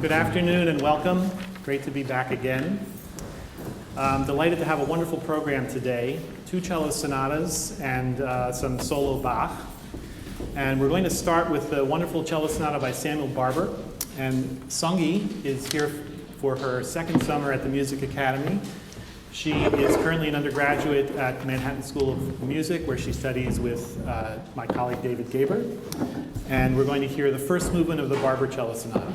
Good afternoon and welcome. Great to be back again. I'm delighted to have a wonderful program today. 2 cello sonatas and some solo Bach. And we're going to start with the wonderful cello sonata by Samuel Barber. And Songhee is here for her second summer at the Music Academy. She is currently an undergraduate at Manhattan School of Music, where she studies with my colleague David Gaber. And we're going to hear the first movement of the Barber cello sonata.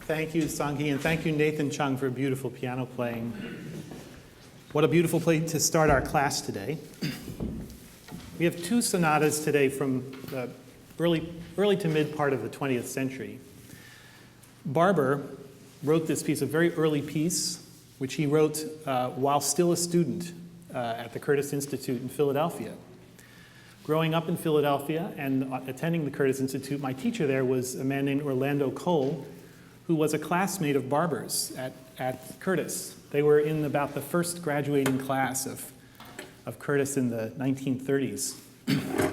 Thank you, Songhee, and thank you, Nathan Cheung, for beautiful piano playing. What a beautiful place to start our class today. We have two sonatas today from the early to mid part of the 20th century. BARBER wrote this piece, a very early piece, which he wrote while still a student at the Curtis Institute in Philadelphia. Growing up in Philadelphia and attending the Curtis Institute, my teacher there was a man named Orlando Cole, who was a classmate of Barber's at Curtis. They were in about the first graduating class of Curtis in the 1930s.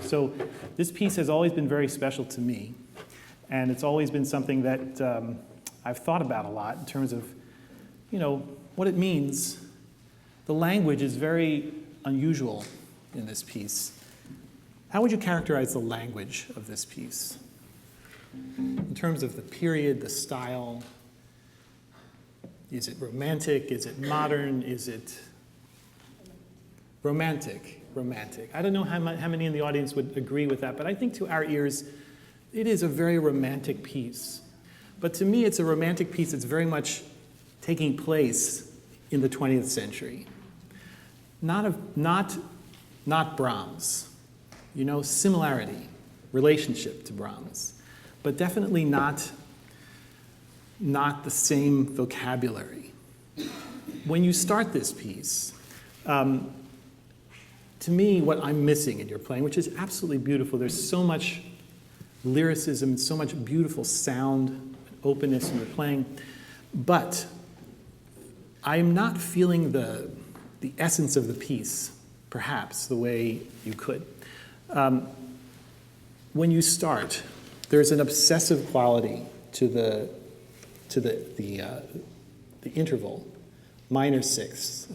So this piece has always been very special to me, and it's always been something that I've thought about a lot in terms of, what it means. The language is very unusual in this piece. How would you characterize the language of this piece? In terms of the period, the style, is it romantic? Is it modern? Is it romantic? Romantic. I don't know how many in the audience would agree with that, but I think to our ears, it is a very romantic piece. But to me, it's a romantic piece that's very much taking place in the 20th century. Not Brahms, similarity, relationship to Brahms. But definitely not the same vocabulary. When you start this piece, to me, what I'm missing in your playing, which is absolutely beautiful, there's so much lyricism, so much beautiful sound, openness in your playing, but I'm not feeling the essence of the piece, perhaps, the way you could. When you start, there's an obsessive quality to the interval, minor sixth.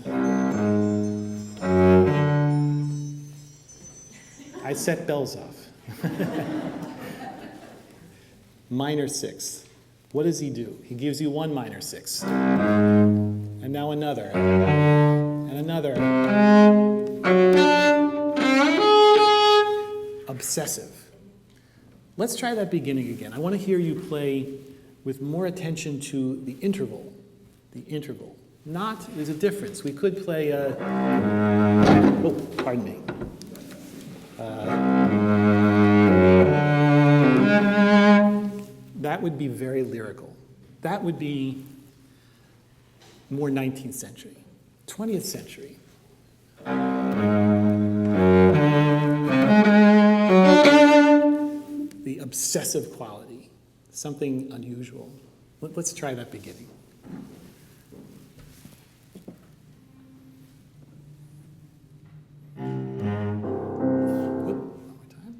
I set bells off. Minor sixth. What does he do? He gives you one minor sixth, and now another, and another. Obsessive. Let's try that beginning again. I want to hear you play with more attention to the interval. The interval. There's a difference. We could play pardon me. That would be very lyrical. That would be more 19th century. 20th century. The obsessive quality, something unusual. Let's try that beginning. One more time.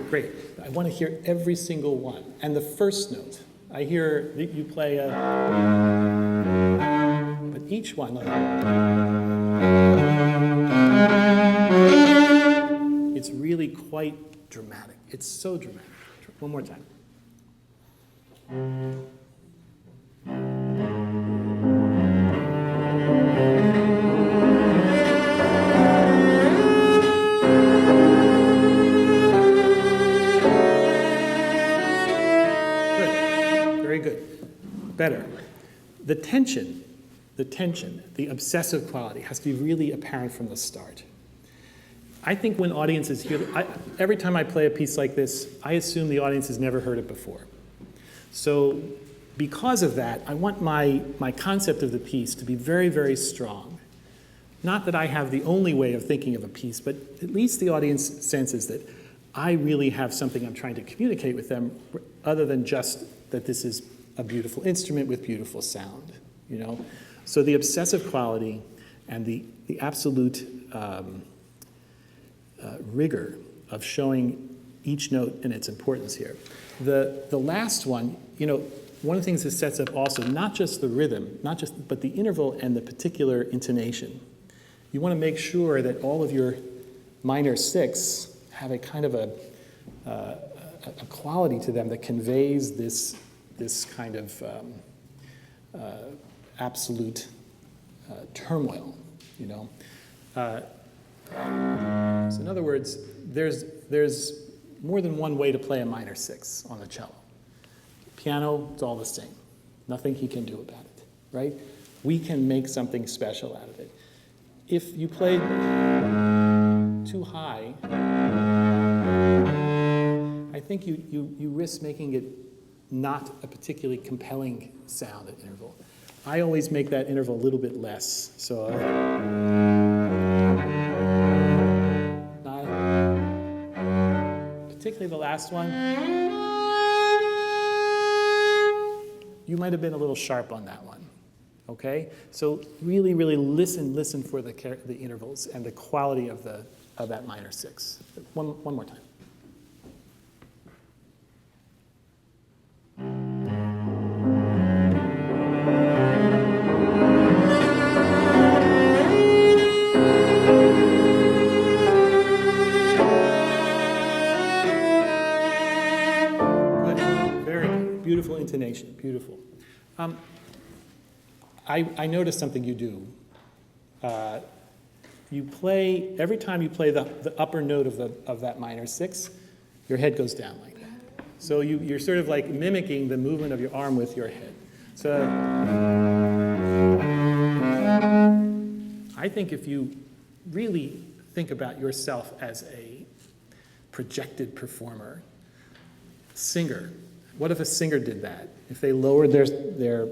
Great. I want to hear every single one. And the first note, I hear you play but each one, it's really quite dramatic. It's so dramatic. One more time. Good. Very good. Better. The tension, the obsessive quality has to be really apparent from the start. I think when audiences hear, every time I play a piece like this, I assume the audience has never heard it before. So because of that, I want my concept of the piece to be very, very strong. Not that I have the only way of thinking of a piece, but at least the audience senses that I really have something I'm trying to communicate with them other than just that this is a beautiful instrument with beautiful sound, So the obsessive quality and the absolute rigor of showing each note and its importance here. The last one, one of the things that sets up also not just the rhythm, but the interval and the particular intonation. You want to make sure that all of your minor sixths have a kind of a quality to them that conveys this kind of absolute turmoil, So in other words, there's more than one way to play a minor 6 on the cello. Piano, it's all the same. Nothing he can do about it, right? We can make something special out of it. If you play too high, I think you risk making it not a particularly compelling sound at interval. I always make that interval a little bit less. So particularly the last one, you might have been a little sharp on that one, okay? So really, really listen for the intervals and the quality of that minor 6. One more time. Beautiful intonation, beautiful. I noticed something you do. You play, every time you play the upper note of that minor 6, your head goes down like that. So you're sort of like mimicking the movement of your arm with your head. So I think if you really think about yourself as a projected performer, singer, what if a singer did that? If they lowered their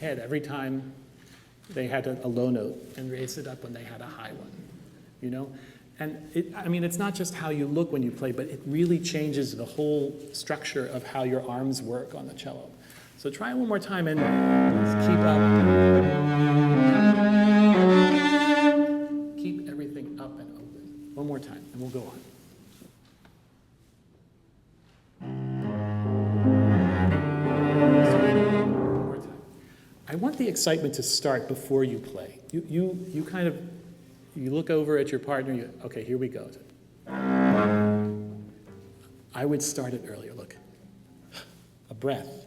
head every time they had a low note and raised it up when they had a high one, you know? And it's not just how you look when you play, but it really changes the whole structure of how your arms work on the cello. So try it one more time and keep up. Keep everything up and open. One more time, and we'll go on. I want the excitement to start before you play. You kind of, you look over at your partner, okay, here we go. I would start it earlier, look. A breath.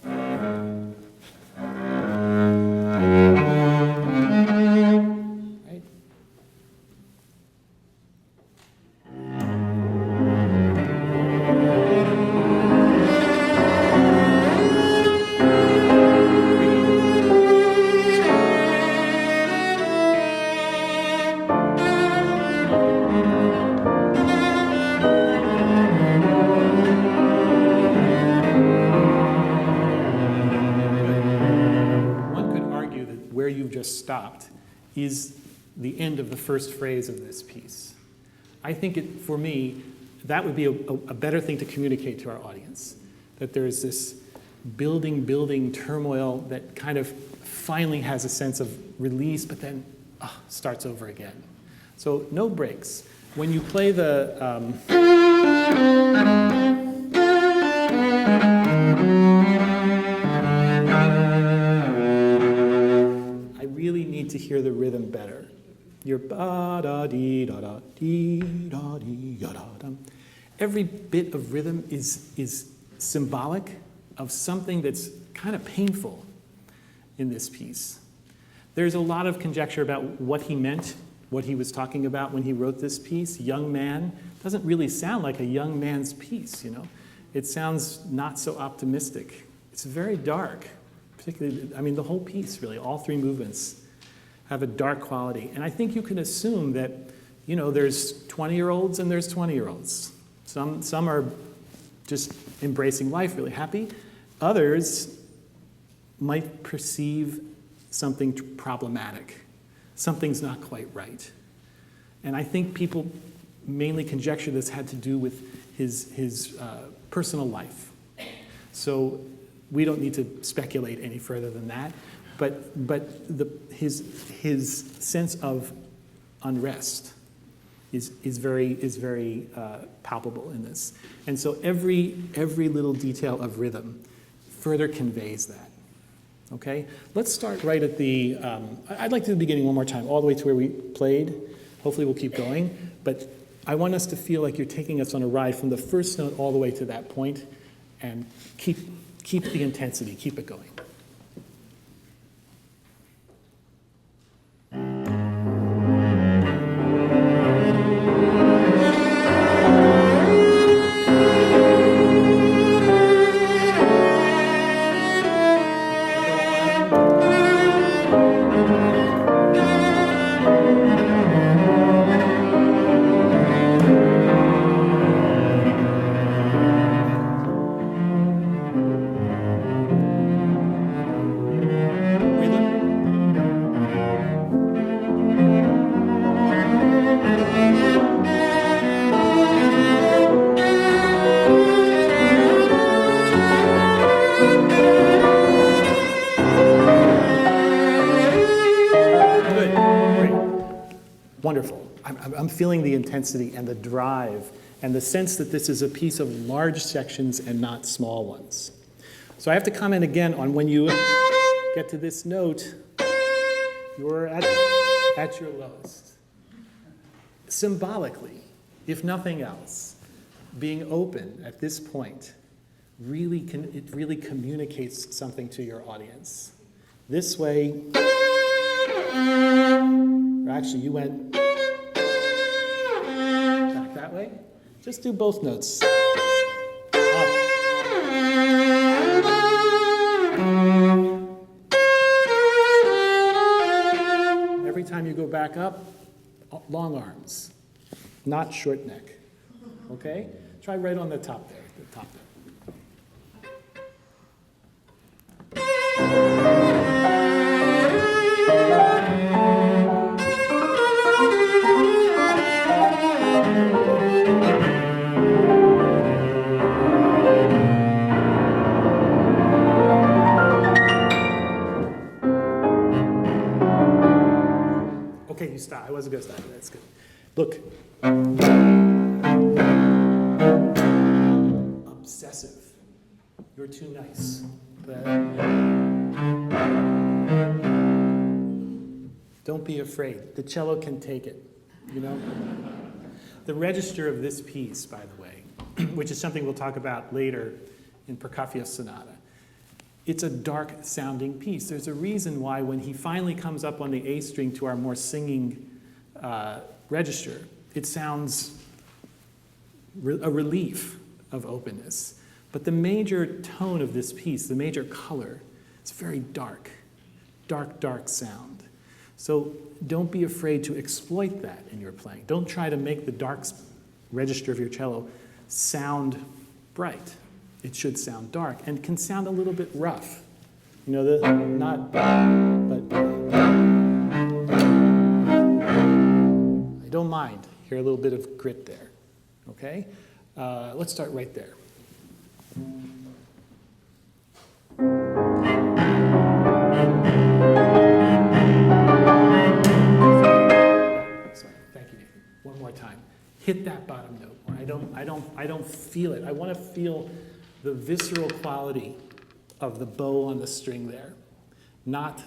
Right? Stopped is the end of the first phrase of this piece. I think for me, that would be a better thing to communicate to our audience, that there's this building turmoil that kind of finally has a sense of release, but then starts over again. So no breaks. When you play the to hear the rhythm better. Your ba-da-dee-da-da-dee-da-dee-da-da. Every bit of rhythm is symbolic of something that's kind of painful in this piece. There's a lot of conjecture about what he meant, what he was talking about when he wrote this piece. Young man doesn't really sound like a young man's piece, you know. It sounds not so optimistic. It's very dark, particularly, the whole piece really, all 3 movements have a dark quality. And I think you can assume that, there's 20-year-olds and there's 20-year-olds. Some are just embracing life, really happy. Others might perceive something problematic. Something's not quite right. And I think people mainly conjecture this had to do with his personal life. So we don't need to speculate any further than that. But his sense of unrest is very palpable in this, and so every little detail of rhythm further conveys that. Okay, let's start right at the. I'd like to do the beginning one more time, all the way to where we played. Hopefully, we'll keep going, but I want us to feel like you're taking us on a ride from the first note all the way to that point, and keep the intensity, keep it going. I'm feeling the intensity and the drive and the sense that this is a piece of large sections and not small ones. So I have to comment again on when you get to this note, you're at your lowest. Symbolically, if nothing else, being open at this point really communicates something to your audience. This way, or actually you went back that way. Just do both notes. Up. Every time you go back up, long arms, not short neck. Okay? Try right on the top there, the top there. Okay, you stop. I wasn't going to stop. That's good. Look. Obsessive. You're too nice. Don't be afraid. The cello can take it, you know? The register of this piece, by the way, which is something we'll talk about later in Prokofiev's Sonata, it's a dark sounding piece. There's a reason why when he finally comes up on the A string to our more singing register, it sounds a relief of openness. But the major tone of this piece, the major color, it's very dark, dark, dark sound. So don't be afraid to exploit that in your playing. Don't try to make the dark register of your cello sound bright. It should sound dark and can sound a little bit rough. You know, not, but I don't mind. Hear a little bit of grit there, okay? Let's start right there. Sorry, thank you, Nathan. One more time. Hit that bottom note. I don't feel it. I want to feel the visceral quality of the bow on the string there. Not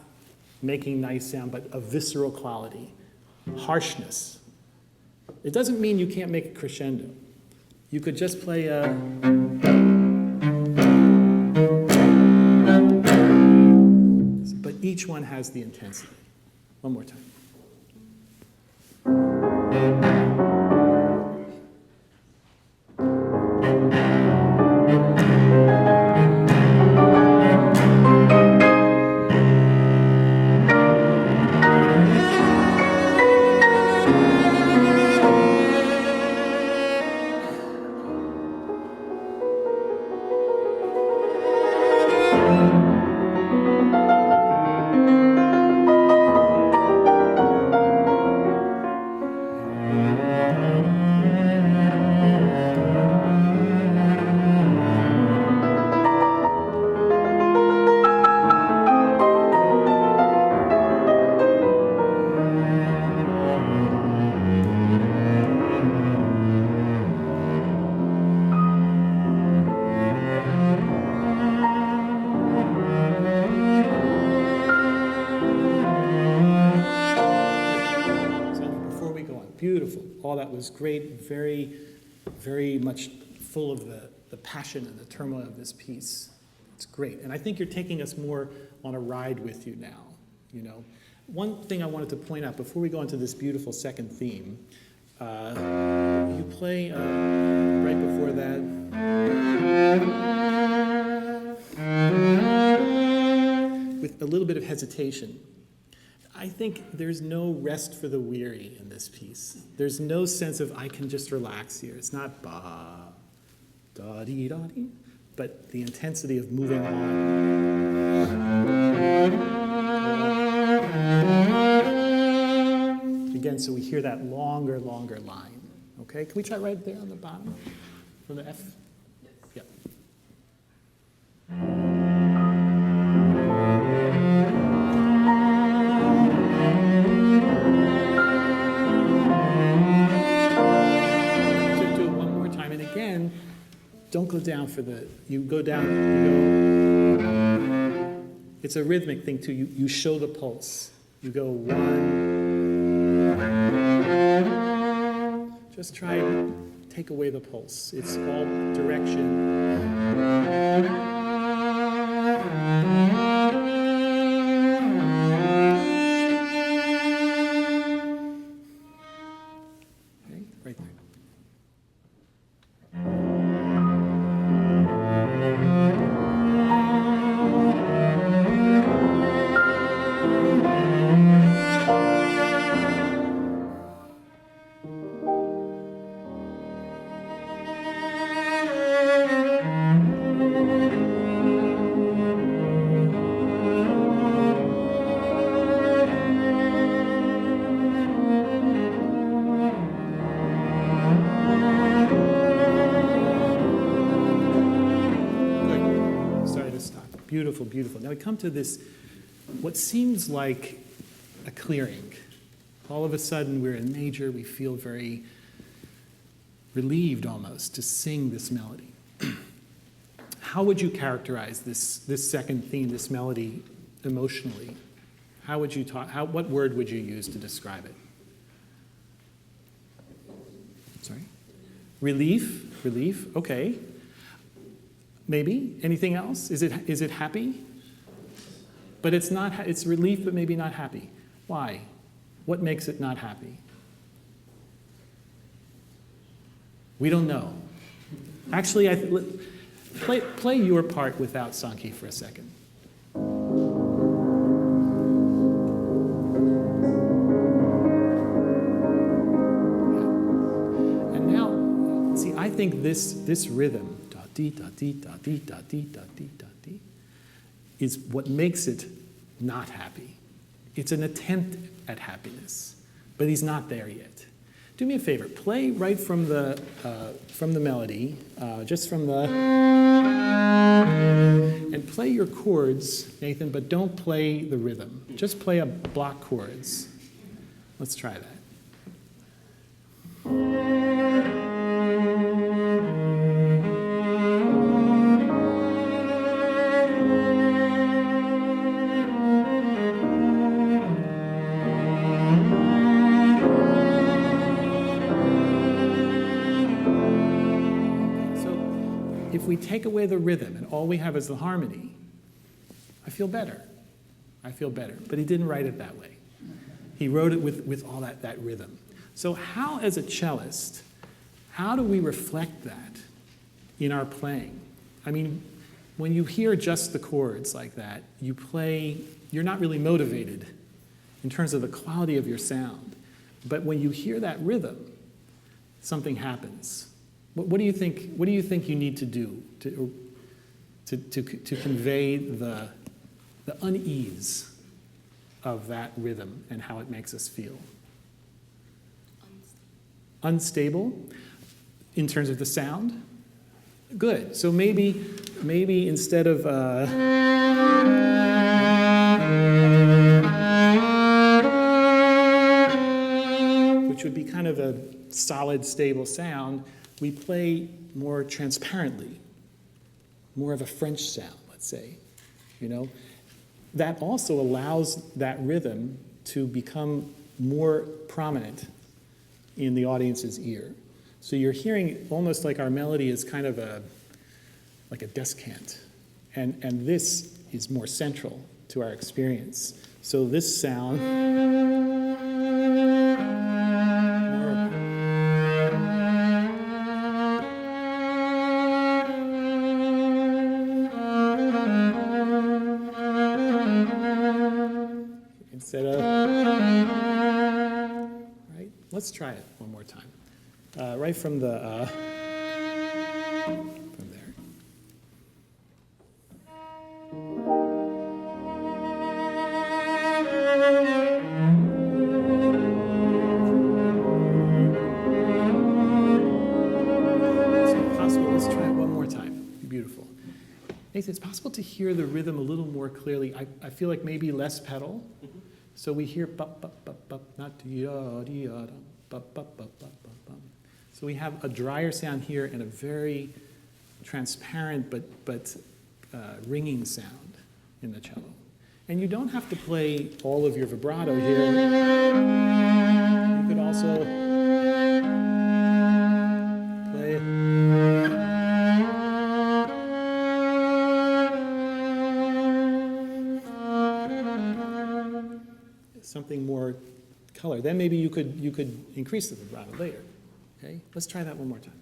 making nice sound, but a visceral quality. Harshness. It doesn't mean you can't make a crescendo. You could just play a... But each one has the intensity. One more time. Was great, very, very much full of the passion and the turmoil of this piece. It's great. And I think you're taking us more on a ride with you now, you know. One thing I wanted to point out before we go into this beautiful second theme, you play right before that. With a little bit of hesitation. I think there's no rest for the weary in this piece. There's no sense of I can just relax here. It's not ba, da dee da dee, but the intensity of moving on. Again, so we hear that longer line. Okay, can we try right there on the bottom from the F? Yes. Yep. don't go down for the, you go down, you go, it's a rhythmic thing too. You show the pulse. You go 1. Just try and take away the pulse. It's all direction. Beautiful, beautiful. Now we come to this, what seems like a clearing. All of a sudden we're in major, we feel very relieved almost to sing this melody. How would you characterize this second theme, this melody, emotionally? How would you talk, what word would you use to describe it? Sorry? Relief, relief, okay. Maybe. Anything else? Is it happy? But it's not, it's relief, but maybe not happy. Why? What makes it not happy? We don't know. Actually, play your part without Songhee for a second. Yeah. And now, see, I think this rhythm, is what makes it not happy. It's an attempt at happiness, but he's not there yet. Do me a favor, play right from the melody, just from the, and play your chords, Nathan, but don't play the rhythm. Just play a block chords. Let's try that. If we take away the rhythm and all we have is the harmony, I feel better. I feel better. But he didn't write it that way. He wrote it with all that rhythm. So how, as a cellist, how do we reflect that in our playing? I mean, when you hear just the chords like that, you play, you're not really motivated in terms of the quality of your sound. But when you hear that rhythm, something happens. What do you think? What do you think you need to do to convey the unease of that rhythm and how it makes us feel? Unstable in terms of the sound? Good. So maybe instead of which would be kind of a solid, stable sound, we play more transparently, more of a French sound, let's say, you know. That also allows that rhythm to become more prominent in the audience's ear. So you're hearing almost like our melody is kind of like a descant. And this is more central to our experience. So this sound, instead of, right? Let's try it one more time. Right from the, from there. Is it possible? Let's try it one more time. Beautiful. Nathan, it's possible to hear the rhythm a little more clearly. I feel like maybe less pedal. So we hear bup, bup, bup, bup, not ya, ya, bup, bup, bup, bup, bup, bup. So we have a drier sound here and a very transparent but ringing sound in the cello. And you don't have to play all of your vibrato here. You could also play something more color. Then maybe you could increase the vibrato later. Okay? Let's try that one more time.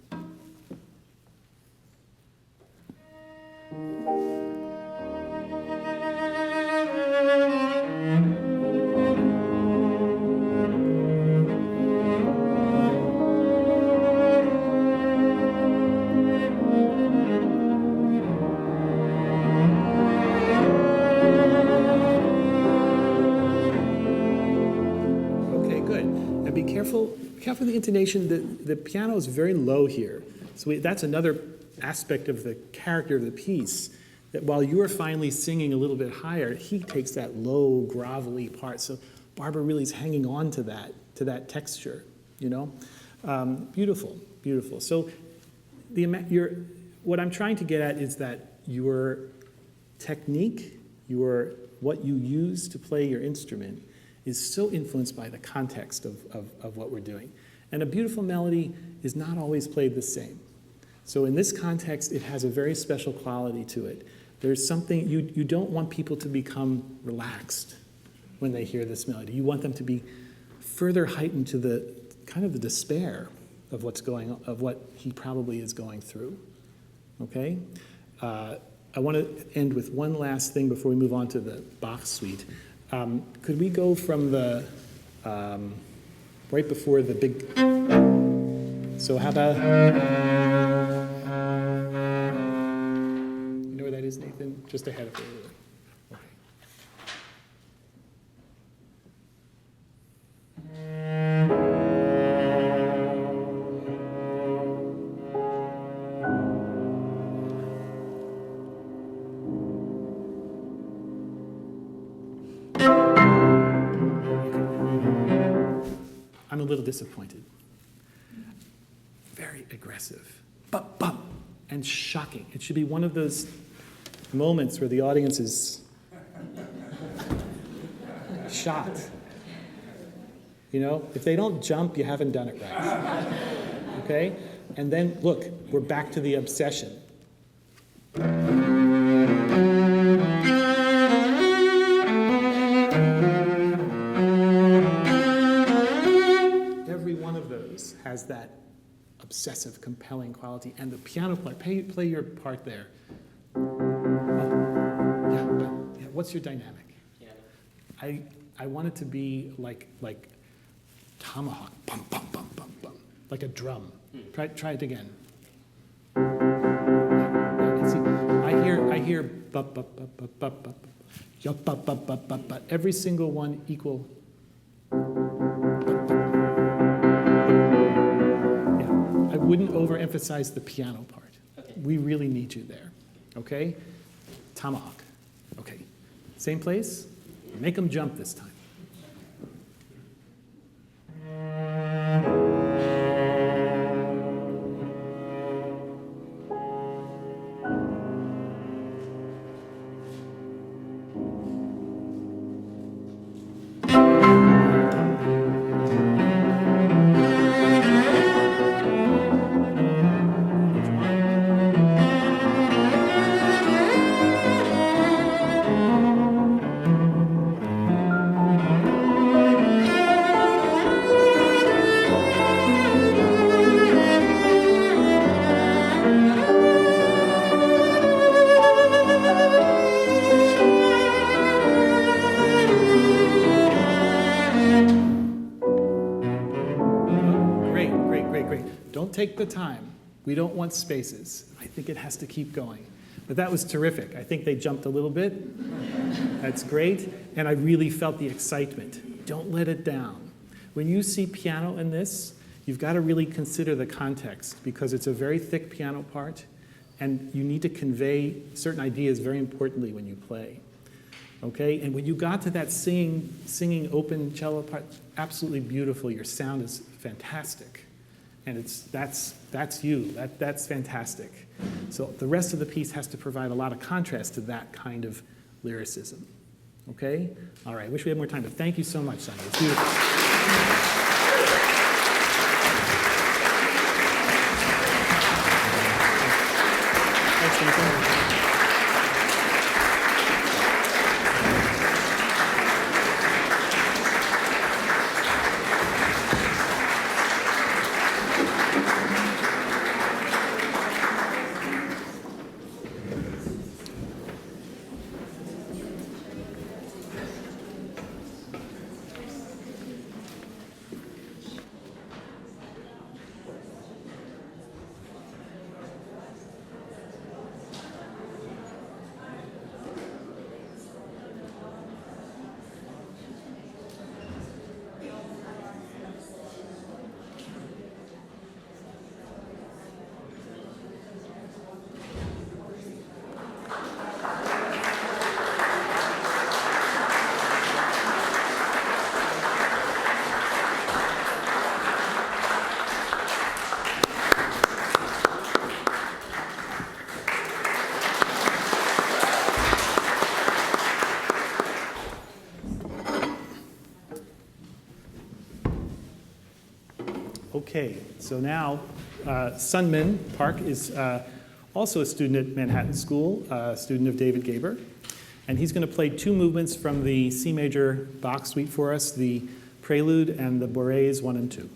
Careful with the intonation. The piano is very low here. So that's another aspect of the character of the piece, that while you are finally singing a little bit higher, he takes that low, grovelly part. So BARBER really is hanging on to that texture, you know? Beautiful, beautiful. So what I'm trying to get at is that your technique, what you use to play your instrument, is so influenced by the context of what we're doing. And a beautiful melody is not always played the same. So in this context, it has a very special quality to it. There's something, you don't want people to become relaxed when they hear this melody. You want them to be further heightened to the kind of the despair of what's going on, of what he probably is going through. Okay? I want to end with one last thing before we move on to the Bach suite. Could we go from the, right before the big, so how about, you know where that is, Nathan? Just ahead of it. Okay. I'm a little disappointed. Very aggressive, bump, bump, and shocking. It should be one of those moments where the audience is shocked. You know, if they don't jump, you haven't done it right. Okay? And then, look, we're back to the obsession. Has that obsessive, compelling quality, and the piano player, play your part there. Yeah. What's your dynamic? Piano. I want it to be like tomahawk, bum, bum, bum, bum, bum, like a drum. Try it again. See, I hear bup, bup, bup, bup, bup, bup, yup, bup, bup, bup, bup, bup. Every single one equal. I wouldn't overemphasize the piano part. Okay. We really need you there. Okay? Tomahawk. Okay. Same place. Make them jump this time. Take the time. We don't want spaces. I think it has to keep going. But that was terrific. I think they jumped a little bit. That's great. And I really felt the excitement. Don't let it down. When you see piano in this, you've got to really consider the context, because it's a very thick piano part, and you need to convey certain ideas very importantly when you play. Okay? And when you got to that singing open cello part, absolutely beautiful. Your sound is fantastic. And that's you. That's fantastic. So the rest of the piece has to provide a lot of contrast to that kind of lyricism. Okay? All right, I wish we had more time, but thank you so much, Songhee. It's beautiful. Thanks, Nathan. Okay, so now Sunmin Park is also a student at Manhattan School, a student of David Gaber, and he's going to play two movements from the C major Bach suite for us, the Prelude and the Bourréel 1 and 2.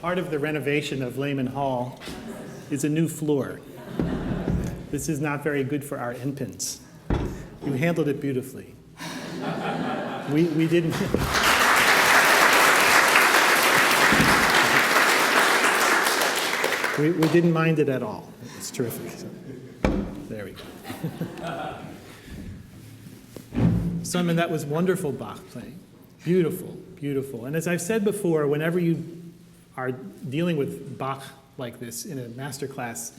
Part of the renovation of Lehman Hall is a new floor. This is not very good for our infants. You handled it beautifully. We didn't. We didn't mind it at all. It's terrific. So, there we go. Sunmin, that was wonderful Bach playing. Beautiful, beautiful. And as I've said before, whenever you are dealing with Bach like this in a master class,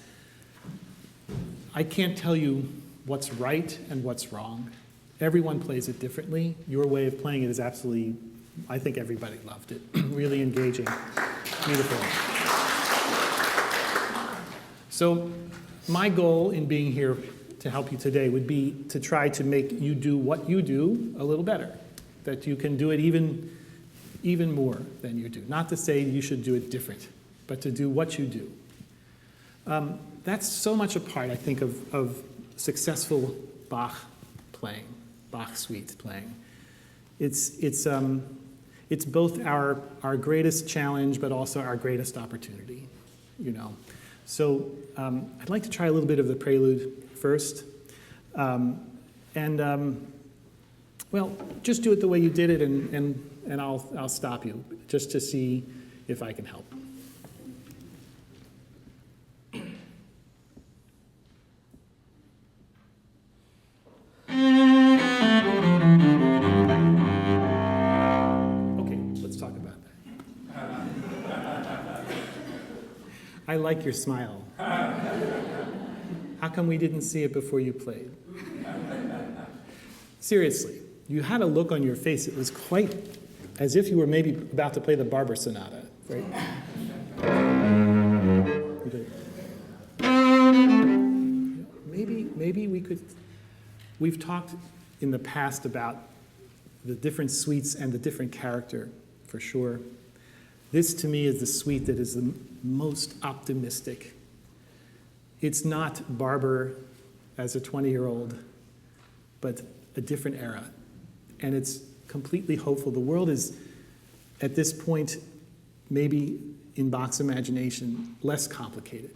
I can't tell you what's right and what's wrong. Everyone plays it differently. Your way of playing it is absolutely, I think everybody loved it. Really engaging. Beautiful. So my goal in being here to help you today would be to try to make you do what you do a little better, that you can do it even more than you do. Not to say you should do it different, but to do what you do. That's so much a part, I think, of successful Bach playing, Bach suite playing. It's both our greatest challenge, but also our greatest opportunity, you know. So I'd like to try a little bit of the Prelude first. Well, just do it the way you did it, and I'll stop you, just to see if I can help. Okay, let's talk about that. I like your smile. How come we didn't see it before you played? Seriously, you had a look on your face. It was quite as if you were maybe about to play the BARBER Sonata, right? Maybe we could. We've talked in the past about the different suites and the different character, for sure. This, to me, is the suite that is the most optimistic. It's not BARBER as a 20-year-old, but a different era. And it's completely hopeful. The world is, at this point, maybe in Bach's imagination, less complicated,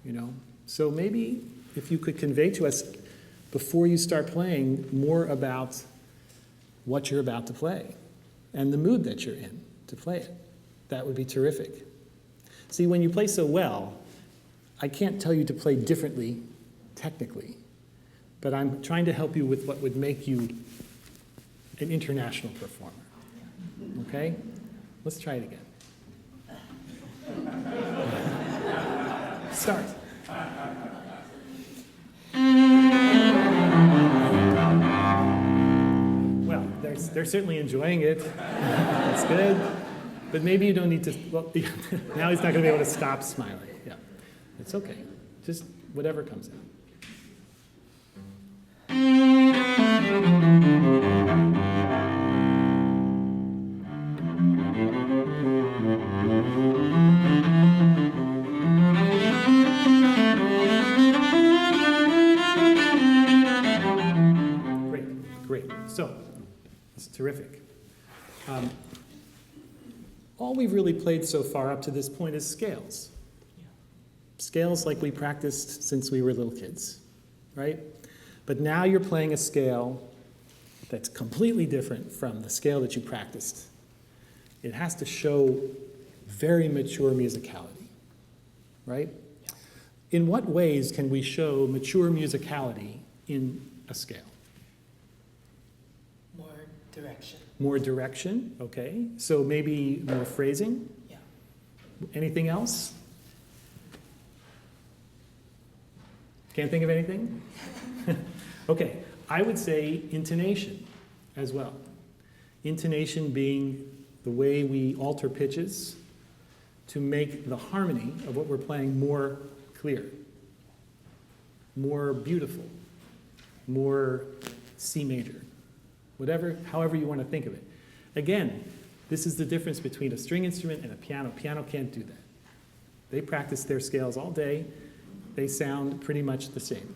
you know? So maybe if you could convey to us, before you start playing, more about what you're about to play and the mood that you're in to play it. That would be terrific. See, when you play so well, I can't tell you to play differently technically, but I'm trying to help you with what would make you an international performer. Okay? Let's try it again. Start. Well, they're certainly enjoying it. That's good. But maybe you don't need to, well, now he's not going to be able to stop smiling. Yeah, it's okay. Just whatever comes out. Great. So, it's terrific. All we've really played so far up to this point is scales. Scales like we practiced since we were little kids, right? But now you're playing a scale that's completely different from the scale that you practiced. It has to show very mature musicality, right? In what ways can we show mature musicality in a scale? More direction. More direction, okay. So maybe more phrasing? Yeah. Anything else? Can't think of anything? Okay, I would say intonation as well. Intonation being the way we alter pitches to make the harmony of what we're playing more clear, more beautiful, more C major. Whatever, however you want to think of it. Again, this is the difference between a string instrument and a piano. Piano can't do that. They practice their scales all day. They sound pretty much the same.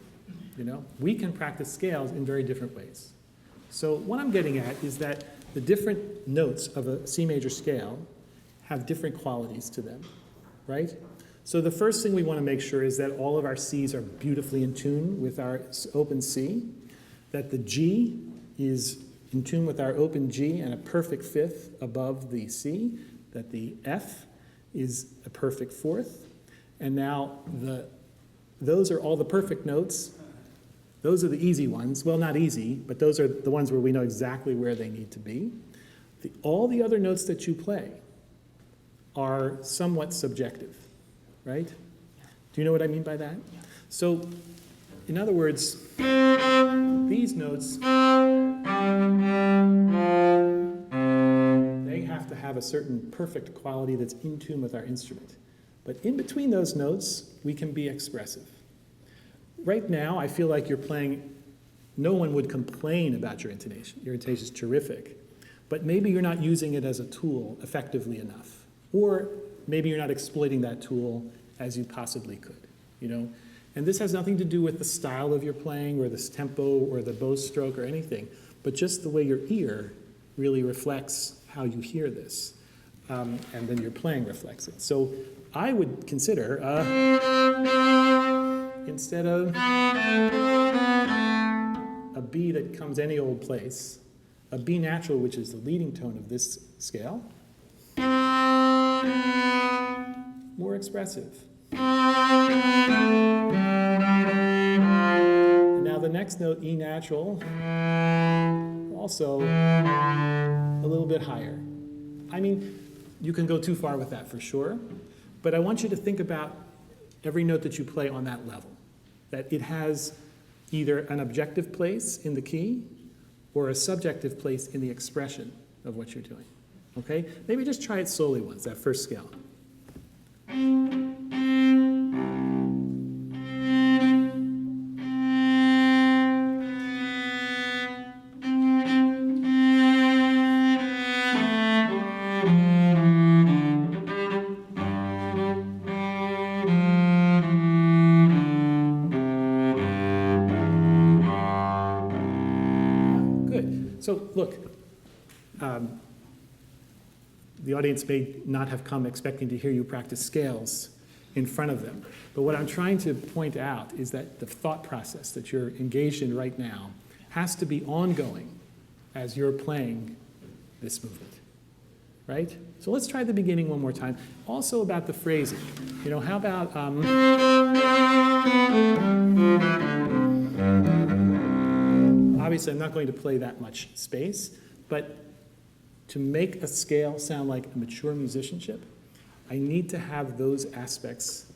You know, we can practice scales in very different ways. So what I'm getting at is that the different notes of a C major scale have different qualities to them, right? So the first thing we want to make sure is that all of our C's are beautifully in tune with our open C, that the G is in tune with our open G and a perfect fifth above the C, that the F is a perfect fourth, and now those are all the perfect notes. Those are the easy ones. Well, not easy, but those are the ones where we know exactly where they need to be. All the other notes that you play are somewhat subjective, right? Do you know what I mean by that? So, in other words, these notes, they have to have a certain perfect quality that's in tune with our instrument. But in between those notes, we can be expressive. Right now, I feel like you're playing, no one would complain about your intonation. Your intonation is terrific. But maybe you're not using it as a tool effectively enough. Or maybe you're not exploiting that tool as you possibly could, you know? And this has nothing to do with the style of your playing or this tempo or the bow stroke or anything, but just the way your ear really reflects how you hear this. And then your playing reflects it. So I would consider, instead of a B that comes any old place, a B natural, which is the leading tone of this scale, more expressive. And now the next note, E natural, also a little bit higher. I mean, you can go too far with that for sure, but I want you to think about every note that you play on that level, that it has either an objective place in the key or a subjective place in the expression of what you're doing, okay? Maybe just try it slowly once, that first scale. So look, the audience may not have come expecting to hear you practice scales in front of them. But what I'm trying to point out is that the thought process that you're engaged in right now has to be ongoing as you're playing this movement, right? So let's try the beginning one more time. Also about the phrasing. You know, how about... Obviously, I'm not going to play that much space, but to make a scale sound like a mature musicianship, I need to have those aspects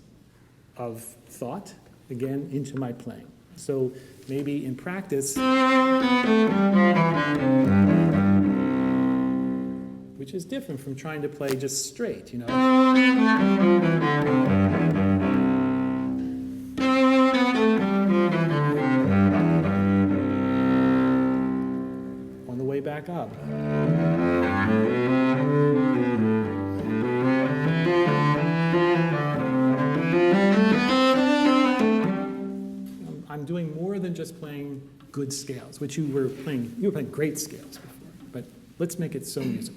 of thought, again, into my playing. So maybe in practice, which is different from trying to play just straight, you know. Back up. I'm doing more than just playing good scales, which you were playing great scales before, but let's make it so musical.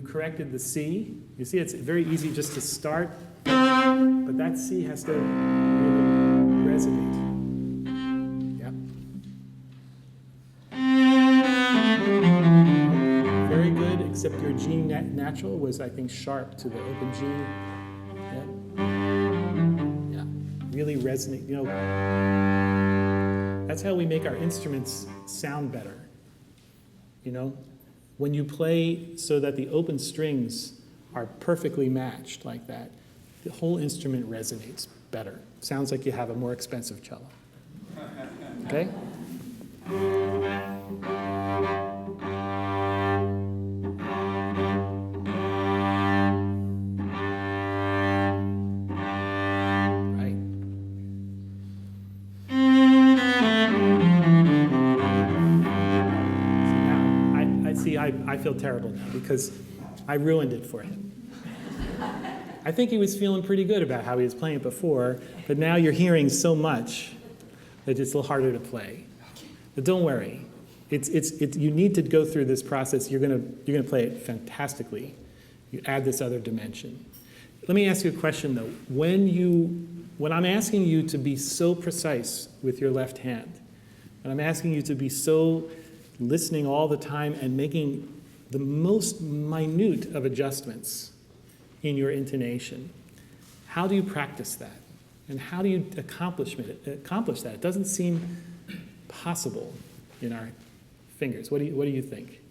Corrected the C. You see, it's very easy just to start, but that C has to really resonate. Yep. Very good, except your G natural was, I think, sharp to the open G. Yep. Yeah. Really resonate. You know, that's how we make our instruments sound better. You know? When you play so that the open strings are perfectly matched like that, the whole instrument resonates better. Sounds like you have a more expensive cello. Okay? I feel terrible now because I ruined it for him. I think he was feeling pretty good about how he was playing it before, but now you're hearing so much that it's a little harder to play. But don't worry. You need to go through this process. You're gonna play it fantastically. You add this other dimension. Let me ask you a question though. When I'm asking you to be so precise with your left hand, when I'm asking you to be so listening all the time and making the most minute of adjustments in your intonation, how do you practice that? And how do you accomplish that? It doesn't seem possible in our fingers. What do you think?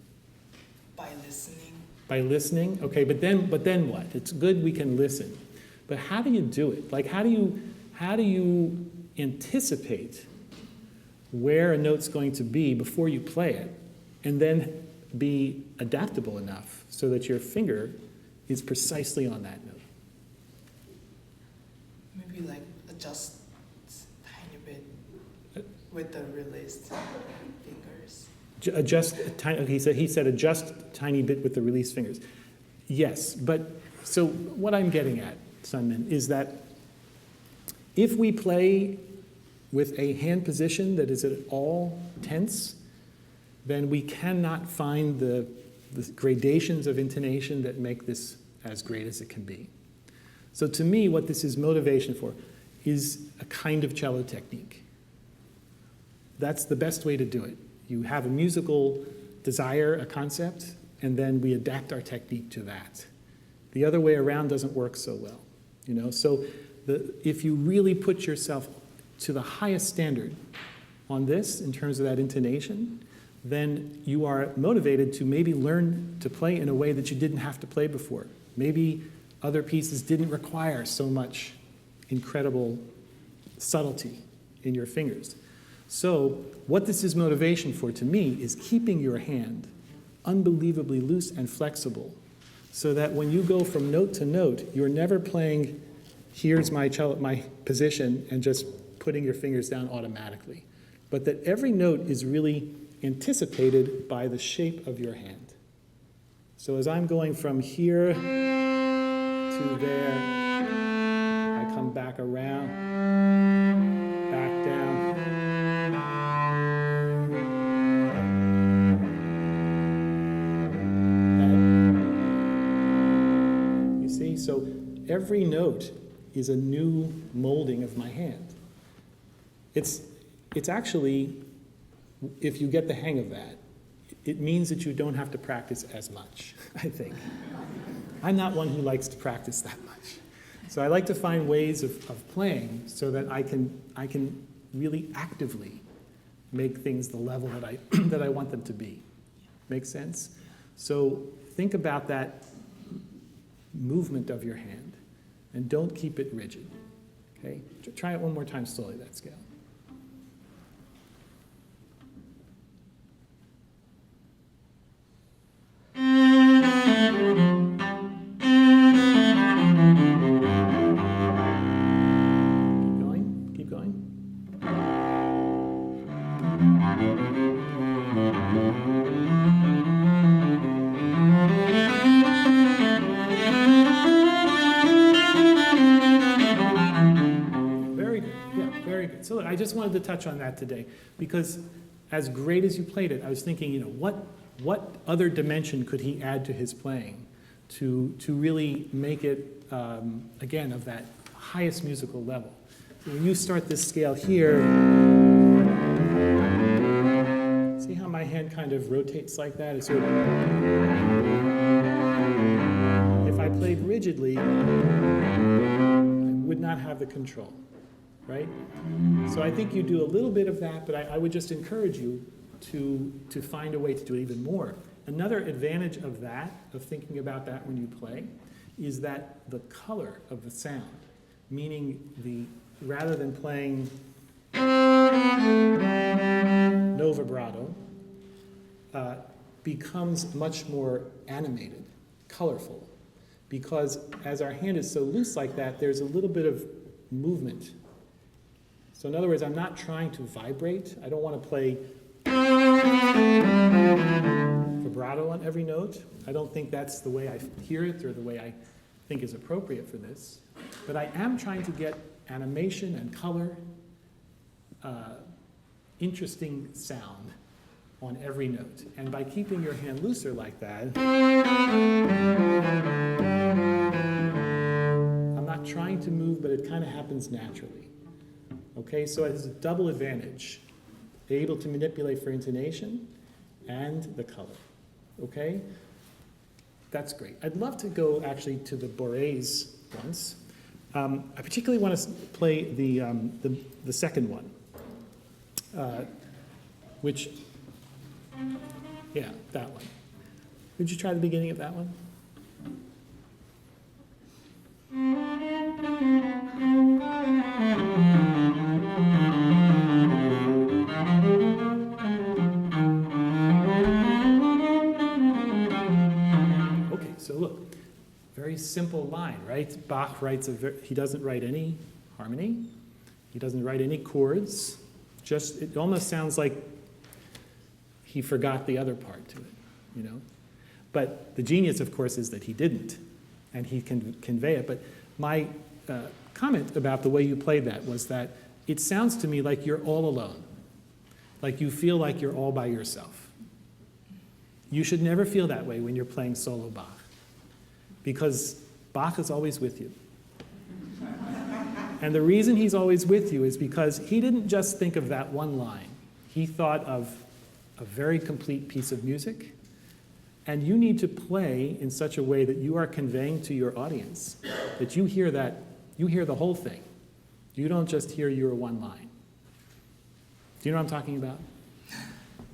By listening. By listening? Okay, but then what? It's good we can listen. But how do you do it? Like how do you anticipate where a note's going to be before you play it, and then be adaptable enough so that your finger is precisely on that note? Maybe like adjust tiny bit with the released fingers. Adjust tiny. He said adjust tiny bit with the released fingers. Yes, but so what I'm getting at, Sunmin, is that if we play with a hand position that is at all tense, then we cannot find the gradations of intonation that make this as great as it can be. So to me, what this is motivation for is a kind of cello technique. That's the best way to do it. You have a musical desire, a concept, and then we adapt our technique to that. The other way around doesn't work so well. So if you really put yourself to the highest standard on this in terms of that intonation, then you are motivated to maybe learn to play in a way that you didn't have to play before. Maybe other pieces didn't require so much incredible subtlety in your fingers. So what this is motivation for, to me, is keeping your hand unbelievably loose and flexible so that when you go from note to note, you're never playing, here's my position, and just putting your fingers down automatically. But that every note is really anticipated by the shape of your hand. So as I'm going from here to there, I come back around, back down. You see, so every note is a new molding of my hand. It's actually, if you get the hang of that, it means that you don't have to practice as much, I think. I'm not one who likes to practice that much. So I like to find ways of playing so that I can really actively make things the level that I want them to be. Make sense? So think about that movement of your hand and don't keep it rigid. Okay? Try it one more time slowly, that scale. Keep going. Very good. Yeah, very good. So look, I just wanted to touch on that today because as great as you played it, I was thinking, what other dimension could he add to his playing to really make it, again, of that highest musical level? So when you start this scale here, see how my hand kind of rotates like that? It's sort of, if I played rigidly, I would not have the control, right? So I think you do a little bit of that, but I would just encourage you to find a way to do it even more. Another advantage of that, of thinking about that when you play, is that the color of the sound, meaning rather than playing no vibrato, becomes much more animated, colorful, because as our hand is so loose like that, there's a little bit of movement. So in other words, I'm not trying to vibrate. I don't want to play vibrato on every note. I don't think that's the way I hear it or the way I think is appropriate for this, but I am trying to get animation and color, interesting sound on every note. And by keeping your hand looser like that, I'm not trying to move, but it kind of happens naturally. Okay, so it has a double advantage. Able to manipulate for intonation and the color. Okay? That's great. I'd love to go actually to the Bourréels once. I particularly want to play the second one, which, yeah, that one. Would you try the beginning of that one? Okay, so look, very simple line, right? Bach writes he doesn't write any harmony. He doesn't write any chords. Just, it almost sounds like he forgot the other part to it, you know? But the genius, of course, is that he didn't, and he can convey it. But my comment about the way you played that was that it sounds to me like you're all alone, like you feel like you're all by yourself. You should never feel that way when you're playing solo Bach, because Bach is always with you. And the reason he's always with you is because he didn't just think of that one line. He thought of a very complete piece of music, and you need to play in such a way that you are conveying to your audience that you hear the whole thing. You don't just hear your one line. Do you know what I'm talking about?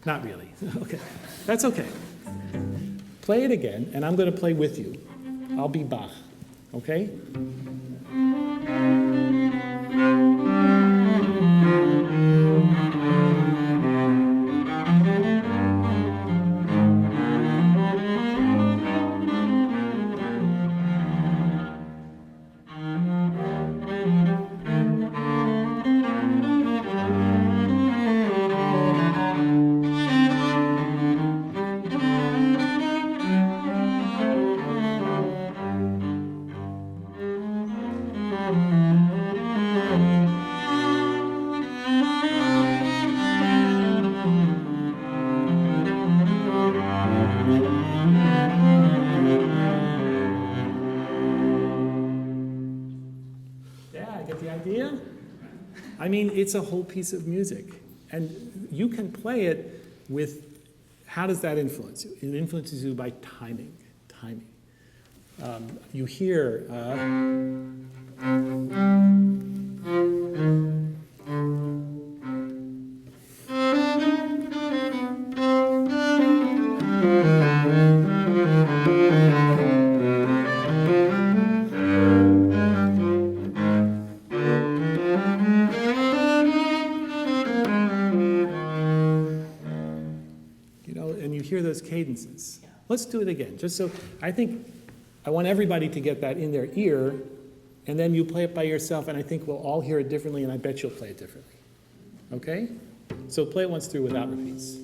Not really. Okay. That's okay. Play it again, and I'm going to play with you. I'll be Bach. Okay? I mean, it's a whole piece of music, and you can play it with, how does that influence you? It influences you by timing. You hear, those cadences. Let's do it again, just so, I want everybody to get that in their ear, and then you play it by yourself, and I think we'll all hear it differently, and I bet you'll play it differently. Okay? So play it once through without repeats.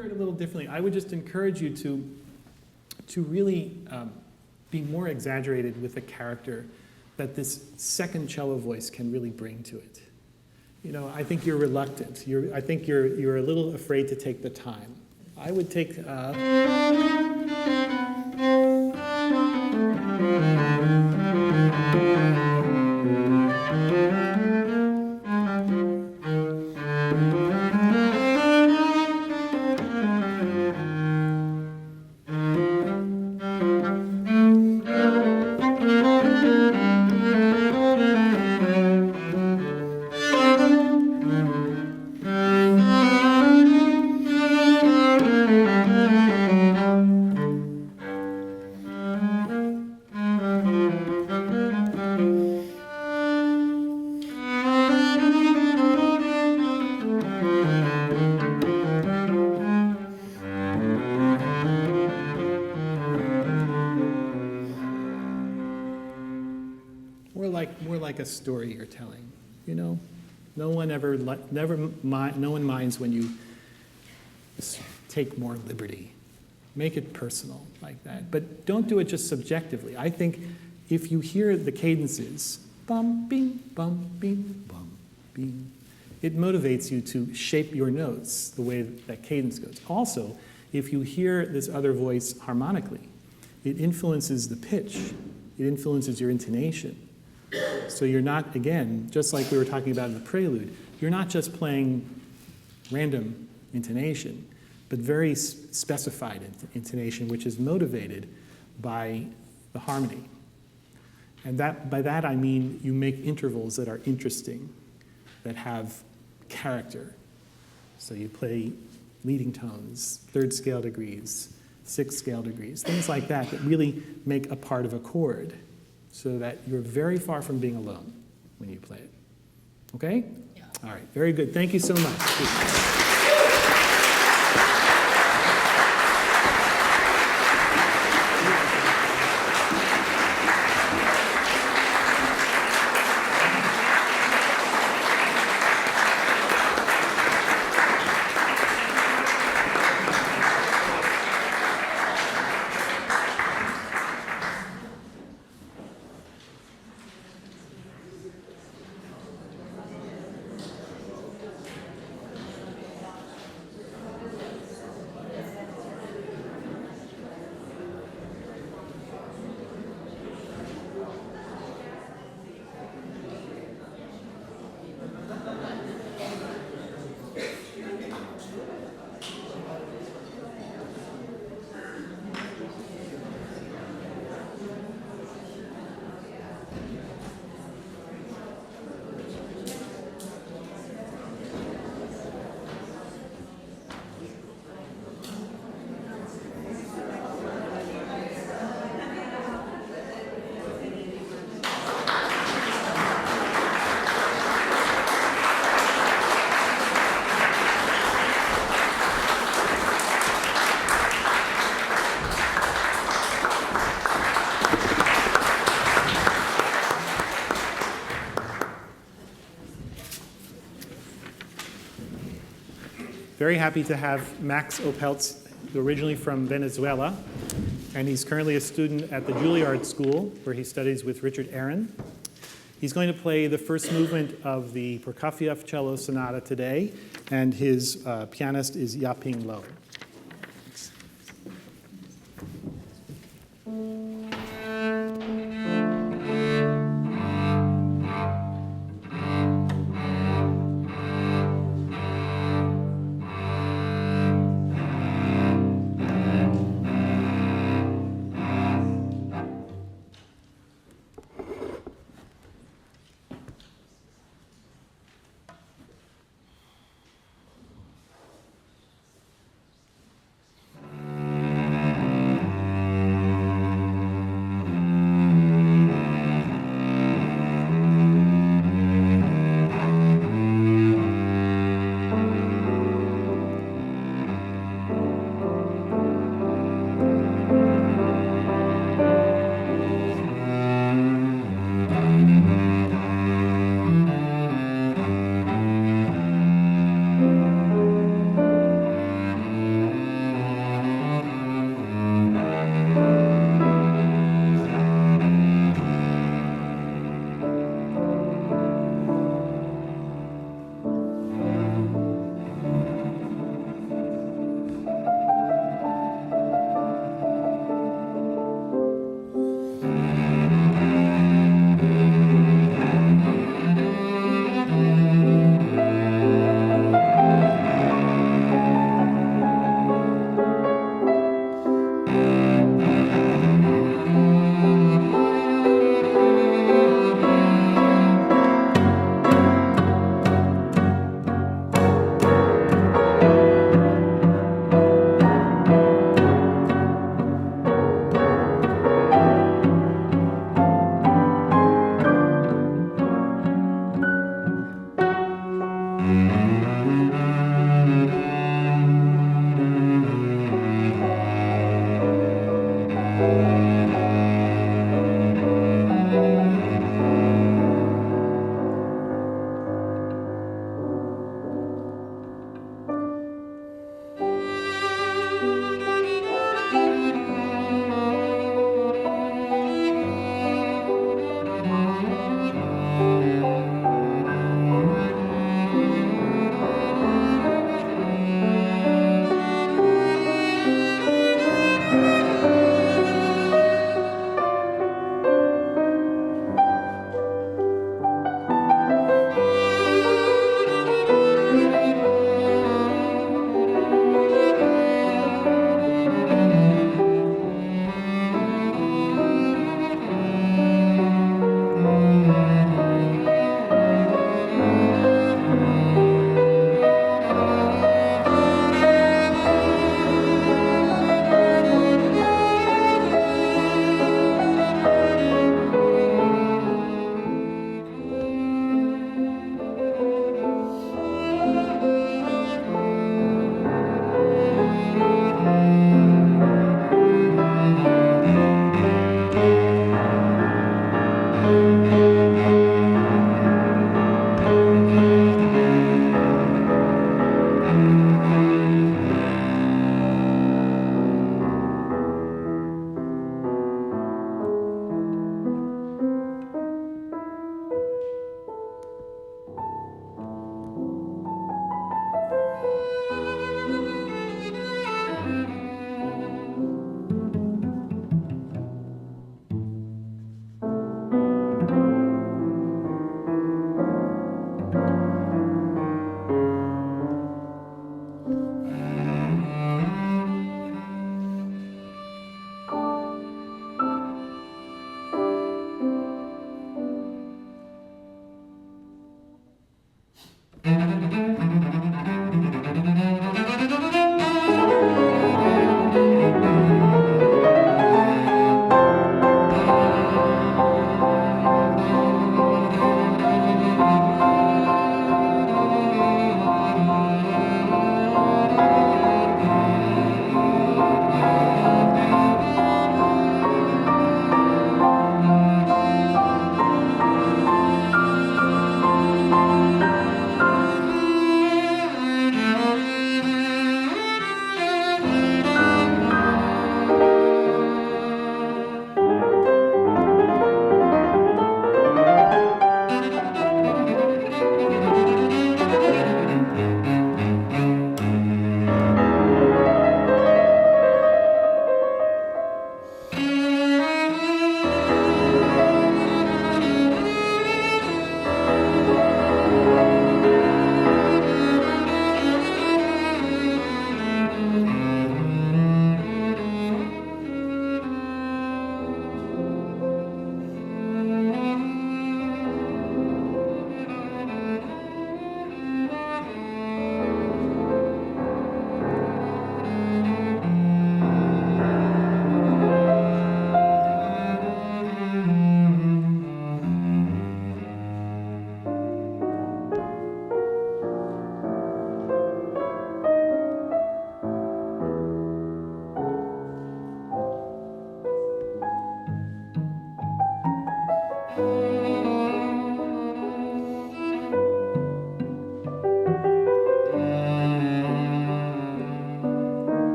hear it a little differently, I would just encourage you to really be more exaggerated with the character that this second cello voice can really bring to it. You know, I think you're reluctant. I think you're a little afraid to take the time. I would take. More like a story you're telling, you know. No one minds when you take more liberty. Make it personal like that, but don't do it just subjectively. I think if you hear the cadences, bum, bing, bum, bing, bum, bing, it motivates you to shape your notes the way that cadence goes. Also, if you hear this other voice harmonically, it influences the pitch. It influences your intonation. So you're not, again, just like we were talking about in the Prelude, you're not just playing random intonation, but very specified intonation, which is motivated by the harmony. And by that I mean you make intervals that are interesting, that have character. So you play leading tones, third scale degrees, sixth scale degrees, things like that that really make a part of a chord, so that you're very far from being alone when you play it. Okay? Yeah. All right, very good. Thank you so much. Very happy to have Max Opeltz, originally from Venezuela, and he's currently a student at the Juilliard School, where he studies with Richard Aaron. He's going to play the first movement of the Prokofiev Cello Sonata today, and his pianist is Yaping Lo.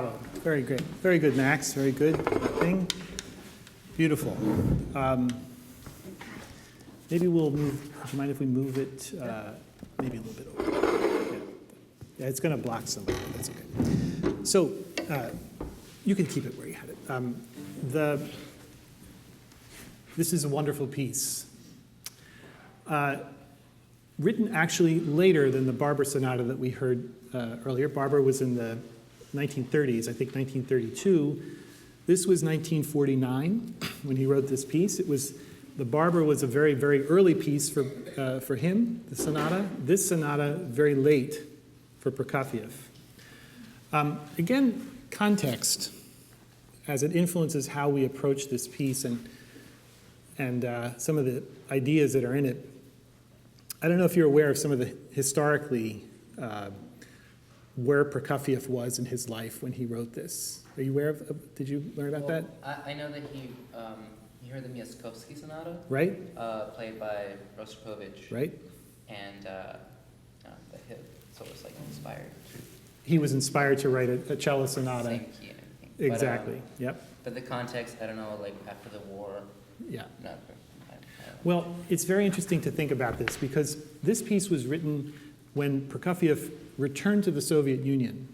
Bravo. Very great. Very good, Max. Very good thing. Beautiful. Maybe we'll move, would you mind if we move it maybe a little bit over? Yeah, it's going to block some, that's okay. So you can keep it where you had it. This is a wonderful piece. Written actually later than the Barber Sonata that we heard earlier. Barber was in the 1930s, I think 1932. This was 1949 when he wrote this piece. The Barber was a very, very early piece for him, the sonata. This sonata, very late for Prokofiev. Again, context, as it influences how we approach this piece and some of the ideas that are in it. I don't know if you're aware of some of the historically where Prokofiev was in his life when he wrote this. Are you aware of did you learn about that? I know that he heard the Stepansky Sonata, right? Played by Rostropovich, right? And so it was like inspired. He was inspired to write a cello sonata. Same key and everything. Exactly. Yep. But the context, I don't know, like after the war. Yeah. I don't know. Well, it's very interesting to think about this because this piece was written when Prokofiev returned to the Soviet Union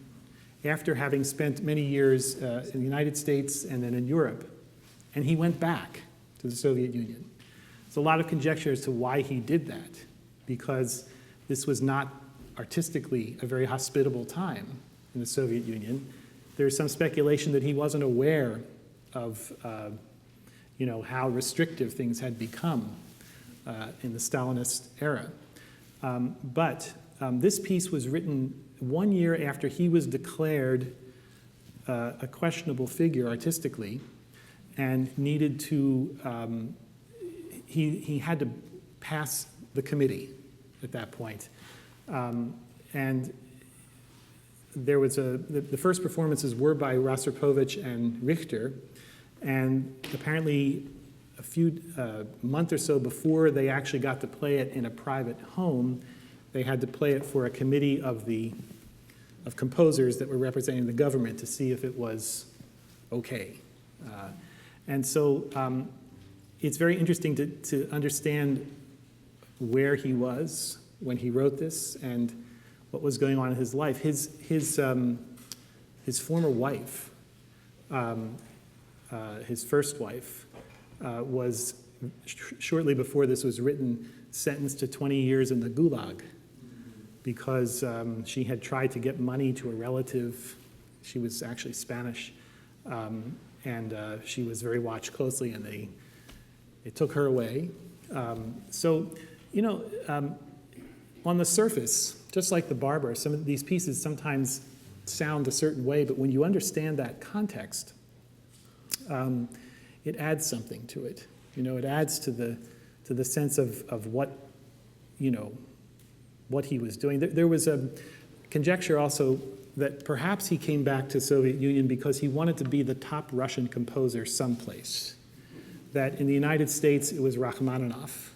after having spent many years in the United States and then in Europe. And he went back to the Soviet Union. There's a lot of conjecture as to why he did that, because this was not artistically a very hospitable time in the Soviet Union. There's some speculation that he wasn't aware of how restrictive things had become in the Stalinist era. But this piece was written 1 year after he was declared a questionable figure artistically and needed to, he had to pass the committee at that point. And there was the first performances were by Rostropovich and Richter, and apparently a few month or so before they actually got to play it in a private home, they had to play it for a committee of composers that were representing the government to see if it was okay. And so it's very interesting to understand where he was when he wrote this and what was going on in his life. His former wife, his first wife, was shortly before this was written sentenced to 20 years in the Gulag because she had tried to get money to a relative. She was actually Spanish, and she was very watched closely, and they took her away. On the surface, just like the Barber, some of these pieces sometimes sound a certain way, but when you understand that context, it adds something to it. It adds to the sense of what he was doing. There was a conjecture also that perhaps he came back to Soviet Union because he wanted to be the top Russian composer someplace. That in the United States it was Rachmaninoff,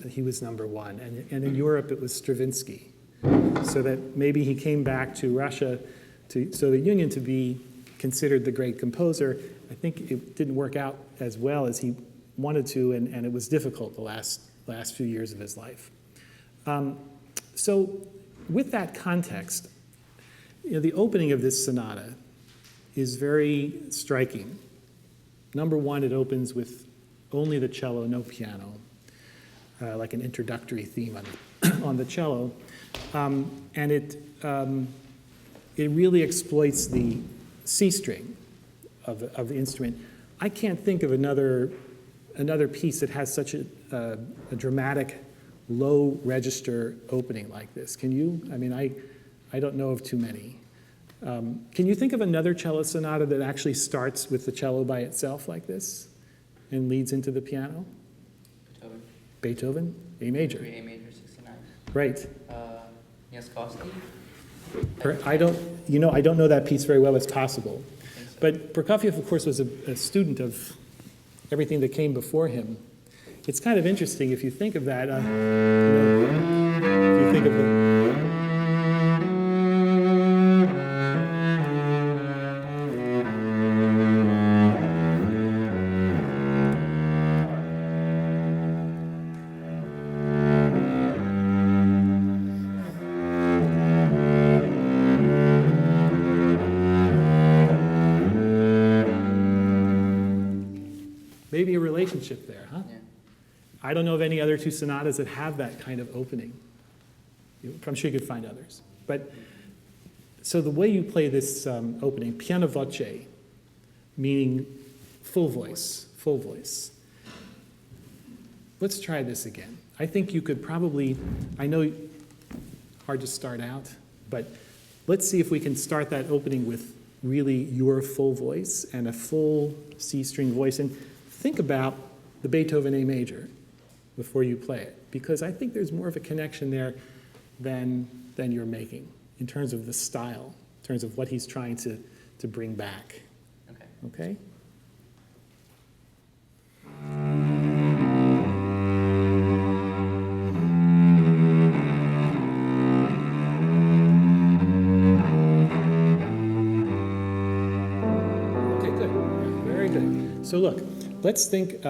he was number one, and in Europe it was Stravinsky. So that maybe he came back to Russia, to Soviet Union, to be considered the great composer. I think it didn't work out as well as he wanted to, and it was difficult the last few years of his life. So with that context, the opening of this sonata is very striking. Number one, it opens with only the cello, no piano, like an introductory theme on the cello. And it really exploits the C string of the instrument. I can't think of another piece that has such a dramatic low register opening like this. Can you? I mean, I don't know of too many. Can you think of another cello sonata that actually starts with the cello by itself like this and leads into the piano? Beethoven? A major. A major 69. Right. Stepansky? I don't know that piece very well. It's possible. So. But Prokofiev, of course, was a student of everything that came before him. It's kind of interesting if you think of that. If you think of maybe a relationship there, huh? Yeah. I don't know of any other two sonatas that have that kind of opening. I'm sure you could find others. But so the way you play this opening, piano voce, meaning full voice, full voice. Let's try this again. I think you could probably, I know hard to start out, but let's see if we can start that opening with really your full voice and a full C string voice. And think about the Beethoven A major before you play it, because I think there's more of a connection there than you're making in terms of the style, in terms of what he's trying to bring back. Okay. Okay? Okay, good. Very good. So look, let's think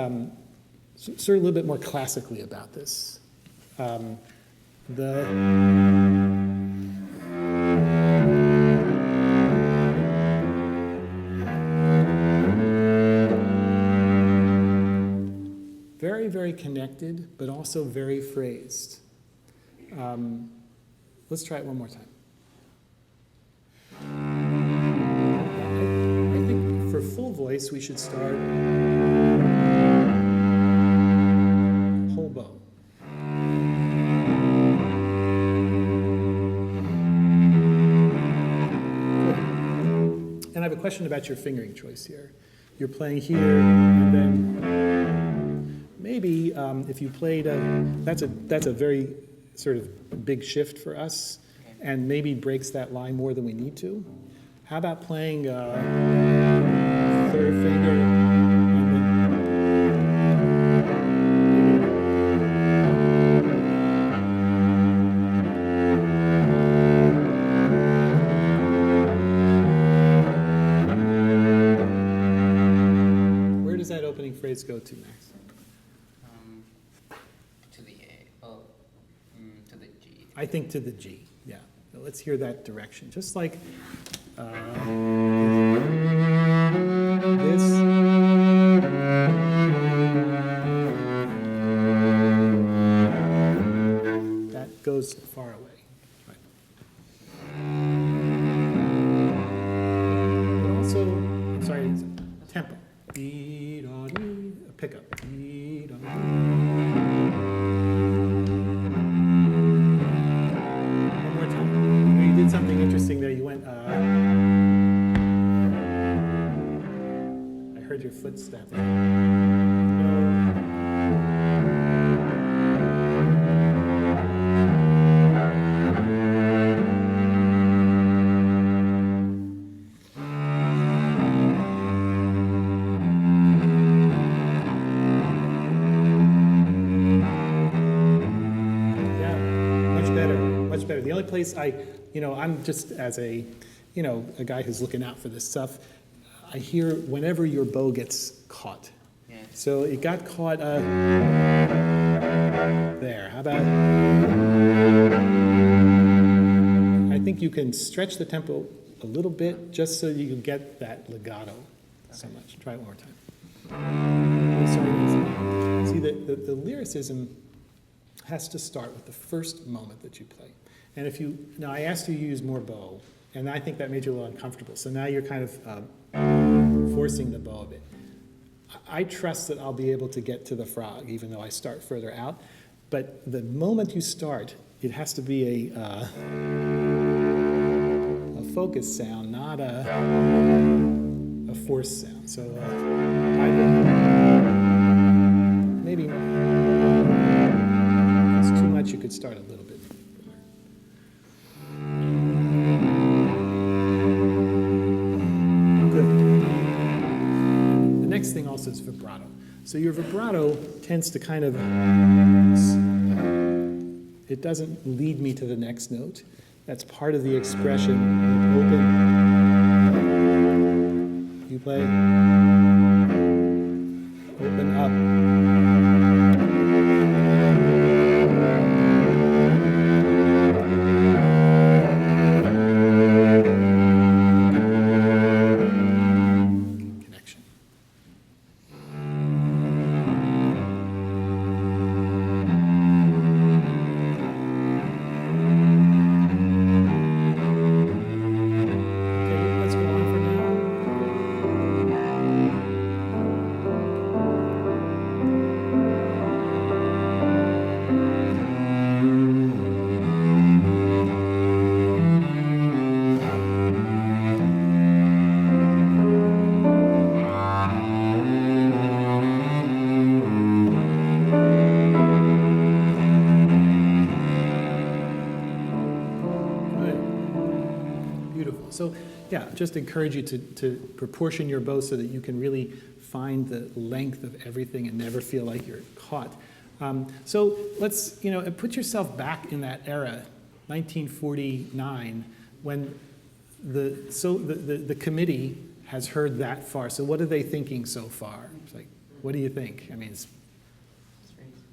sort of a little bit more classically about this. Very, very connected, but also very phrased. Let's try it one more time. I think for full voice, we should start whole bow. And I have a question about your fingering choice here. You're playing here, and then maybe if you played that's a very sort of big shift for us, and maybe breaks that line more than we need to. How about playing third finger, and then where does that opening phrase go to, Max? To the A. Oh, to the G. I think to the G, yeah. Now let's hear that direction. Just like this. That goes far away. Right. But also, I'm sorry, tempo. Dee-da-dee, a pickup. One more time. You did something interesting there. You went, I heard your footsteps. The only place I'm just as a guy who's looking out for this stuff, I hear whenever your bow gets caught. Yeah. So it got caught there. How about, I think you can stretch the tempo a little bit just so you can get that legato so much. Try it one more time. See, the lyricism has to start with the first moment that you play. And now I asked you to use more bow, and I think that made you a little uncomfortable. So now you're kind of forcing the bow a bit. I trust that I'll be able to get to the frog, even though I start further out. But the moment you start, it has to be a focus sound, not a forced sound. So maybe if it's too much, you could start a little bit. Next thing also is vibrato. So your vibrato tends to kind of, it doesn't lead me to the next note. That's part of the expression. Open. You play. Open up. So yeah, just encourage you to proportion your bow so that you can really find the length of everything and never feel like you're caught. So let's, put yourself back in that era, 1949, when the committee has heard that far. So what are they thinking so far? It's like, what do you think? I mean, it's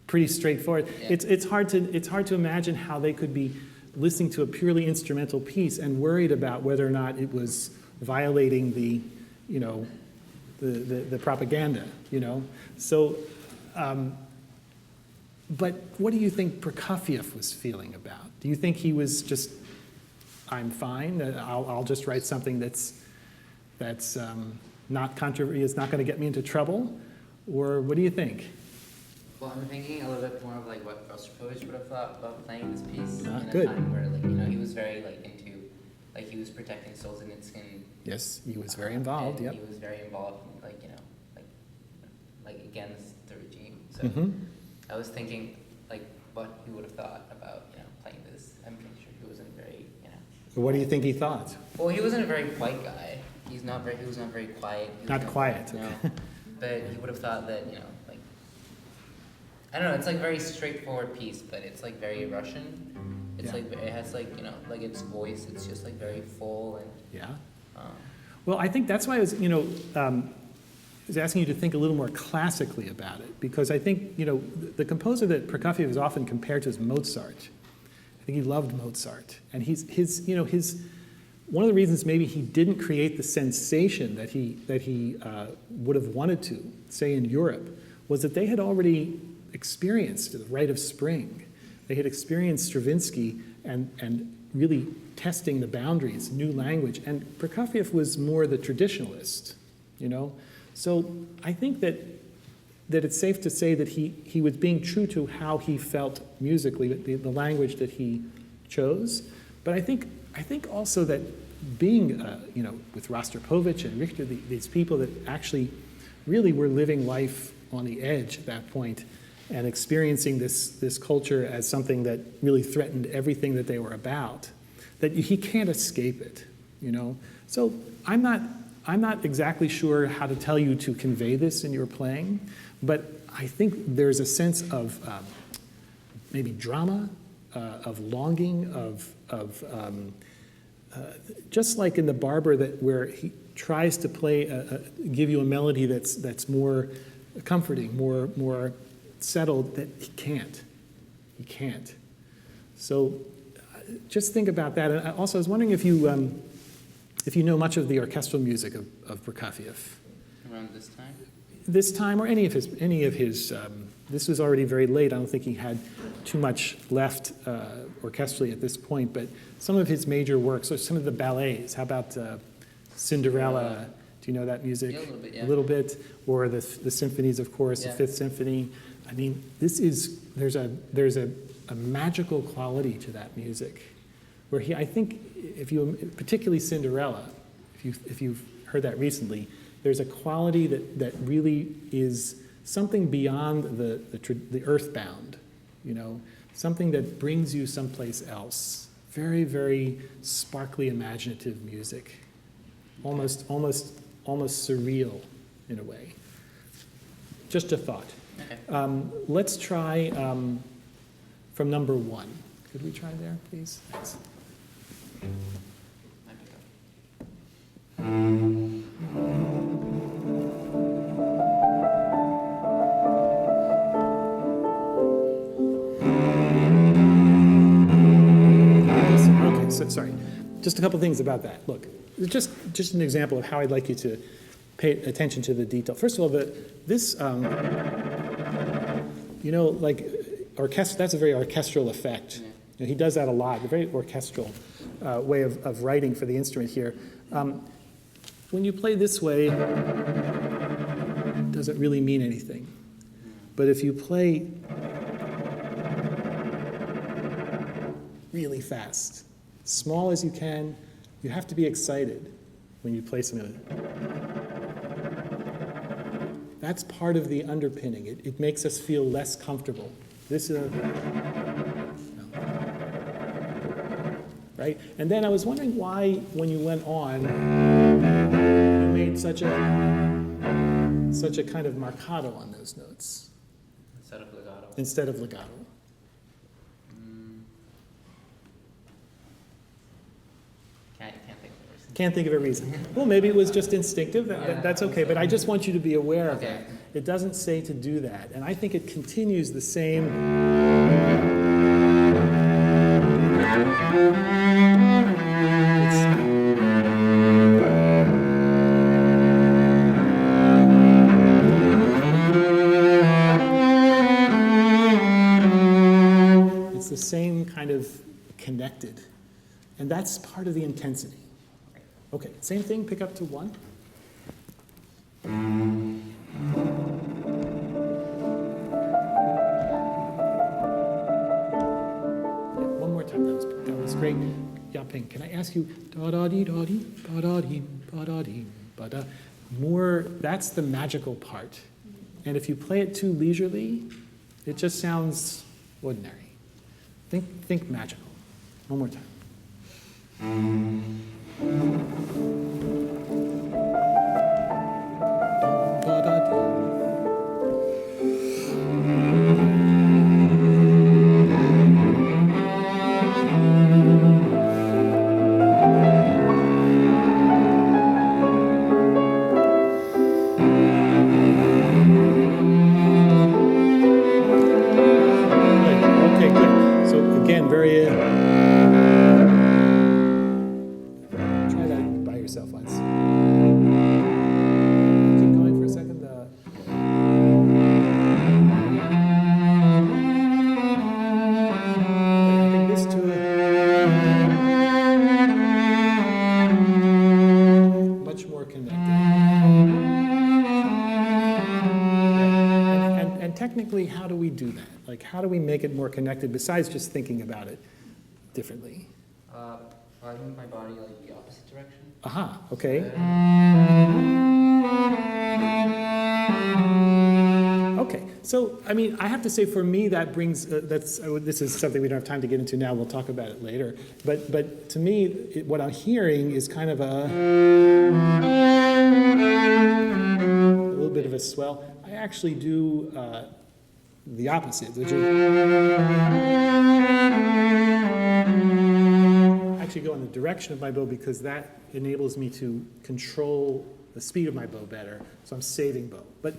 pretty straightforward. Yeah. It's hard to imagine how they could be listening to a purely instrumental piece and worried about whether or not it was violating the propaganda, So, but what do you think Prokofiev was feeling about? Do you think he was just, I'm fine, I'll just write something that's not controversial, it's not going to get me into trouble? Or what do you think? Well, I'm thinking a little bit more of like what Rostropovich would have thought about playing this piece in a Good. time where, he was very into, he was protecting Solzhenitsyn. Yes, he was very involved. And Yep. he was very involved, against the regime. So Mm-hmm. I was thinking, what he would have thought about, playing this. I'm pretty sure he wasn't very, What do you think he thought? Well, he wasn't a very quiet guy. He was not very quiet. He was Not quiet. No. But he would have thought that, I don't know, it's like very straightforward piece, but it's very Russian. It's Yeah. it has its voice, it's just very full and Yeah. Well, I think that's why I was, asking you to think a little more classically about it, because I think, the composer that Prokofiev is often compared to is Mozart. I think he loved Mozart, and one of the reasons maybe he didn't create the sensation that he would have wanted to, say in Europe, was that they had already experienced the Rite of Spring. They had experienced Stravinsky and really testing the boundaries, new language, and Prokofiev was more the traditionalist, So I think that it's safe to say that he was being true to how he felt musically, the language that he chose. But I think also that being, with Rostropovich and Richter, these people that actually really were living life on the edge at that point and experiencing this culture as something that really threatened everything that they were about, that he can't escape it, So I'm not exactly sure how to tell you to convey this in your playing, but I think there's a sense of maybe drama, of longing, of just like in the Barber, where he tries to give you a melody that's more comforting, more settled, that he can't. He can't. So just think about that. And also, I was wondering if you know much of the orchestral music of Prokofiev. around this time. This time, or any of his. This was already very late. I don't think he had too much left orchestrally at this point. But some of his major works, or some of the ballets. How about Cinderella? Do you know that music? Yeah, a little bit. Yeah. A little bit, or the symphonies, of course, Yeah. the Fifth Symphony. I mean, there's a magical quality to that music, where I think particularly Cinderella, if you've heard that recently, there's a quality that really is something beyond the earthbound, something that brings you someplace else. Very, very sparkly, imaginative music, almost surreal in a way. Just a thought. Okay. Let's try from number 1. Could we try there, please? Thanks. Okay, so sorry. Just a couple things about that. Look, just an example of how I'd like you to pay attention to the detail. First of all, this that's a very orchestral effect. He does that a lot, a very orchestral way of writing for the instrument here. When you play this way, it doesn't really mean anything. But if you play really fast, small as you can, you have to be excited when you play something like that. That's part of the underpinning. It makes us feel less comfortable. This is right? And then I was wondering why, when you went on, you made such a kind of marcato on those notes Instead of legato. instead of legato. Can't think of a reason. Can't think of a reason. Well, maybe it was just instinctive. Yeah, That's okay, but I just want you to be aware of Okay. that. It doesn't say to do that, and I think it continues the same. It's the same kind of connected, and that's part of the intensity. Okay, same thing, pick up to 1. Yeah, one more time, that was great. Yaping, can I ask you, da-da-dee-da-dee, ba-da-dee, ba-da-dee, ba-da. More, that's the magical part. And if you play it too leisurely, it just sounds ordinary. Think magical. One more time. Okay, good. So again, very. Try that by yourself once. Keep going for a second. I think this too. Much more connected. And technically, how do we do that? Like, how do we make it more connected besides just thinking about it differently? I move my body like the opposite direction. Aha, okay. Okay, so, I mean, I have to say for me that brings, this is something we don't have time to get into now, we'll talk about it later. But to me, what I'm hearing is kind of a little bit of a swell. I actually do the opposite, which is actually go in the direction of my bow because that enables me to control the speed of my bow better. So I'm saving bow. But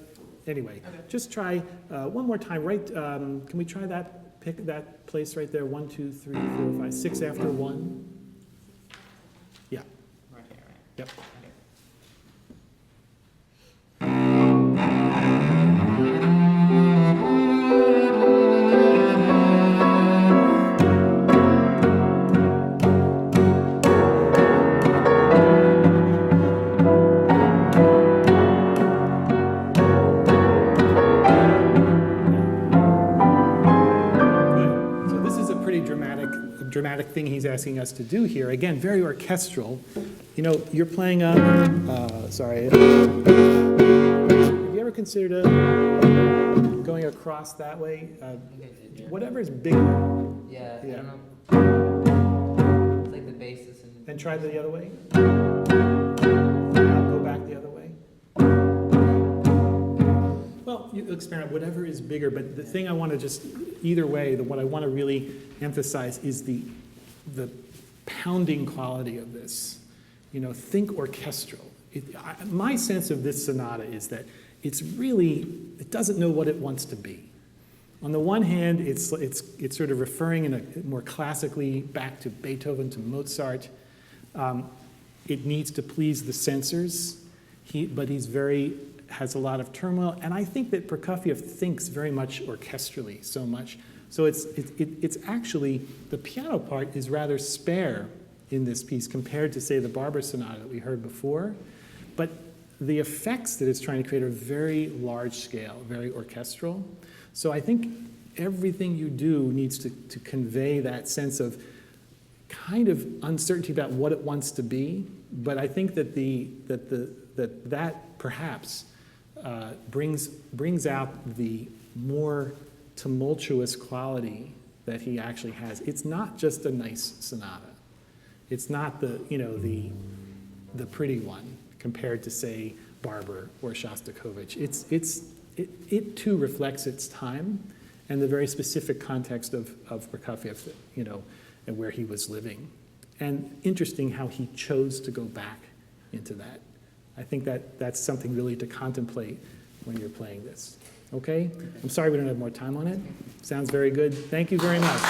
anyway, just try one more time. Right? Can we try that? Pick that place right there. 1, 2, 3, 4, 5, 6 after 1. Yeah. Right here, right? Yep. Okay. Dramatic thing he's asking us to do here. Again, very orchestral. You know, you're playing a, sorry. Have you ever considered going across that way? I think I did, yeah. Whatever is bigger. Yeah, Yeah. I don't know. It's like the basis and. Then try the other way. Now go back the other way. Well, you experiment, whatever is bigger, but the thing I want to just, either way, what I want to really emphasize is the pounding quality of this. You know, think orchestral. My sense of this sonata is that it's really, it doesn't know what it wants to be. On the one hand, it's sort of referring in a more classically back to Beethoven, to Mozart. It needs to please the censors, but he's has a lot of turmoil, and I think that Prokofiev thinks very much orchestrally, so much. So it's actually, the piano part is rather spare in this piece compared to, say, the BARBER sonata that we heard before, but the effects that it's trying to create are very large scale, very orchestral. So I think everything you do needs to convey that sense of kind of uncertainty about what it wants to be, but I think that that perhaps brings out the more tumultuous quality that he actually has. It's not just a nice sonata. It's not the, you know, the pretty one compared to, say, Barber or Shostakovich. It too reflects its time and the very specific context of Prokofiev, you know, and where he was living. And interesting how he chose to go back into that. I think that's something really to contemplate when you're playing this. Okay? I'm sorry we don't have more time on it. Sounds very good. Thank you very much.